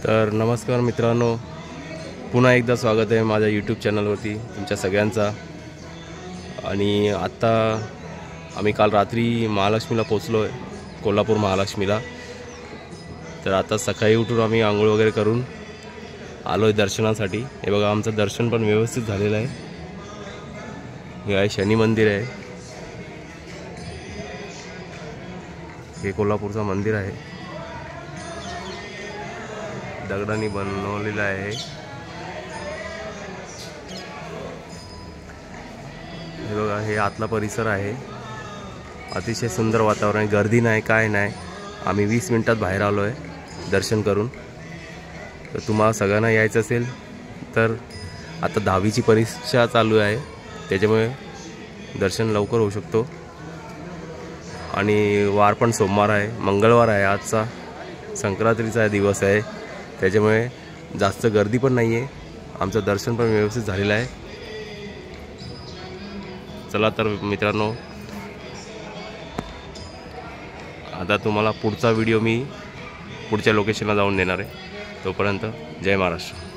तर नमस्कार मित्रांनो, पुन्हा एकदा स्वागत आहे माझ्या यूट्यूब चॅनलवरती तुमच्या सगळ्यांचा। आणि आत्ता आम्ही काल रात्री महालक्ष्मीला पोचलो आहे, कोल्हापूर महालक्ष्मीला। तर आता सकाळी उठून आम्ही आंघोळ वगैरे करून आलो आहे दर्शनासाठी। हे बघा, आमचं दर्शन पण व्यवस्थित झालेलं आहे। हे आहे शनी मंदिर आहे, हे कोल्हापूरचं मंदिर आहे, दगडांनी बनवलेलं आहे। हे बघा, हे आतला परिसर आहे, अतिशय सुंदर वातावरण आहे, गर्दी नाही काय नाही। आम्ही 20 मिनिटात बाहेर आलो आहे दर्शन करून। तर तुम्हाला सगळ्यांना यायचं असेल तर आता 10वीची परीक्षा चालू आहे, त्याच्यामुळे दर्शन लवकर होऊ शकतो। आणि वार पण सोमवार आहे, मंगळवार आहे, आजचा संक्रांतीचा दिवस आहे, त्याच्यामुळे जास्त गर्दी पण नाही आहे। आमचं दर्शन पण व्यवस्थित झालेलं आहे। चला तर मित्रांनो, आता तुम्हाला पुढचा व्हिडिओ मी पुढच्या लोकेशनला जाऊन देणार आहे। तोपर्यंत जय महाराष्ट्र।